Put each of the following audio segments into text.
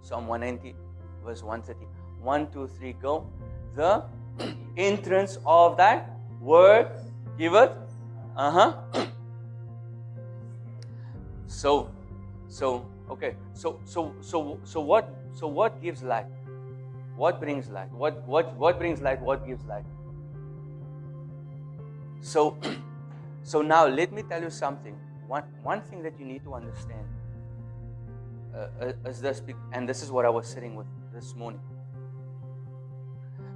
Psalm 190, verse 130. 1, 2, 3, go. The entrance of thy word giveth. So okay. So what gives light? What brings light? What brings light? What gives light? So now let me tell you something. One thing that you need to understand is this, and this is what I was sitting with this morning.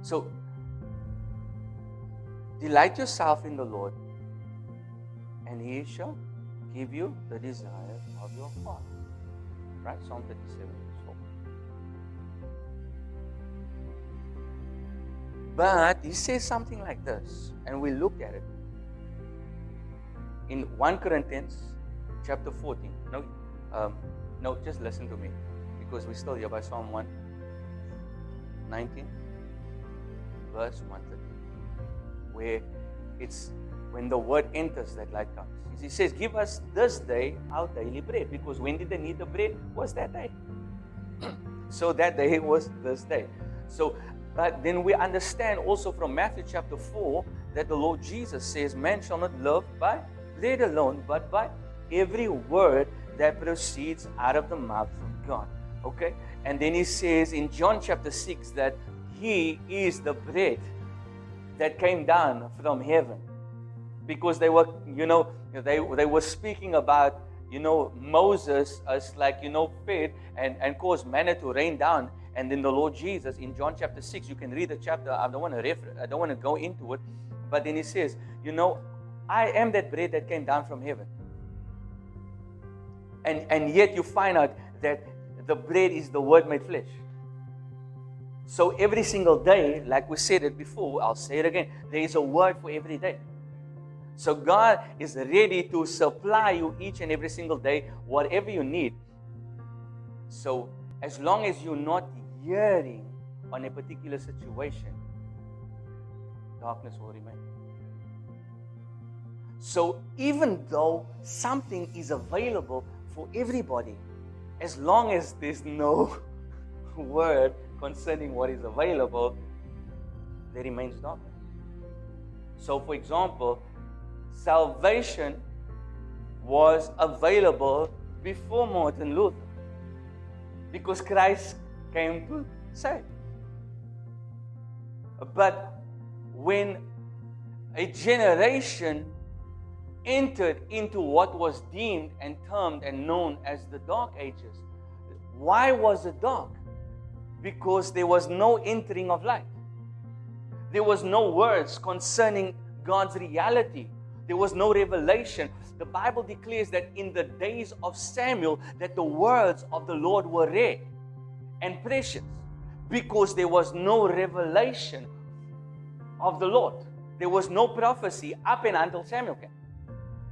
So delight yourself in the Lord, and He shall give you the desire of your heart. Right? Psalm 37, verse 4. But He says something like this, and we looked at it in 1 Corinthians chapter 14. No, just listen to me, because we're still here by Psalm 119, verse 130, where it's when the word enters, that light comes. He says, give us this day our daily bread, because when did they need the bread? Was that day. So that day was this day. So, but then we understand also from Matthew chapter 4 that the Lord Jesus says, man shall not live by bread alone, but by every word that proceeds out of the mouth of God. Okay? And then He says in John chapter 6 that He is the bread that came down from heaven. Because they were, they were speaking about, Moses as like, fed and caused manna to rain down. And then the Lord Jesus in John chapter 6, you can read the chapter. I don't want to go into it. But then He says, I am that bread that came down from heaven. And yet you find out that the bread is the Word made flesh. So every single day, like we said it before, I'll say it again, there is a word for every day. So God is ready to supply you each and every single day, whatever you need. So as long as you're not hearing on a particular situation, darkness will remain. So even though something is available for everybody, as long as there's no word concerning what is available, there remains darkness. So for example, salvation was available before Martin Luther, because Christ came to save. But when a generation entered into what was deemed and termed and known as the Dark Ages, why was it dark? Because there was no entering of light. There was no words concerning God's reality. There was no revelation. The Bible declares that in the days of Samuel, that the words of the Lord were rare and precious, because there was no revelation of the Lord. There was no prophecy up and until Samuel came.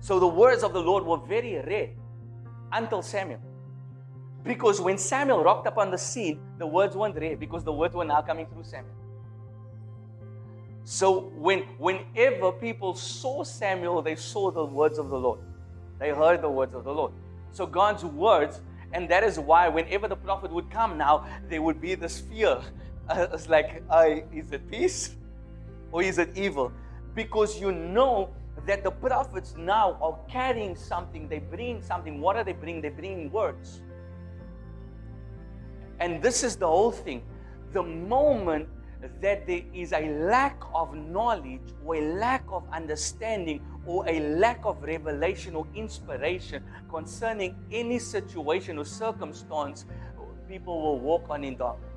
So the words of the Lord were very rare until Samuel. Because when Samuel rocked up on the scene, the words weren't rare, because the words were now coming through Samuel. So whenever people saw Samuel, they saw the words of the Lord. They heard the words of the Lord. So God's words, and that is why whenever the prophet would come now, there would be this fear. It's like, is it peace or is it evil? Because you know that the prophets now are carrying something. They bring something. What are they bringing? They bring words. And this is the whole thing. The moment that there is a lack of knowledge or a lack of understanding or a lack of revelation or inspiration concerning any situation or circumstance, people will walk on in darkness.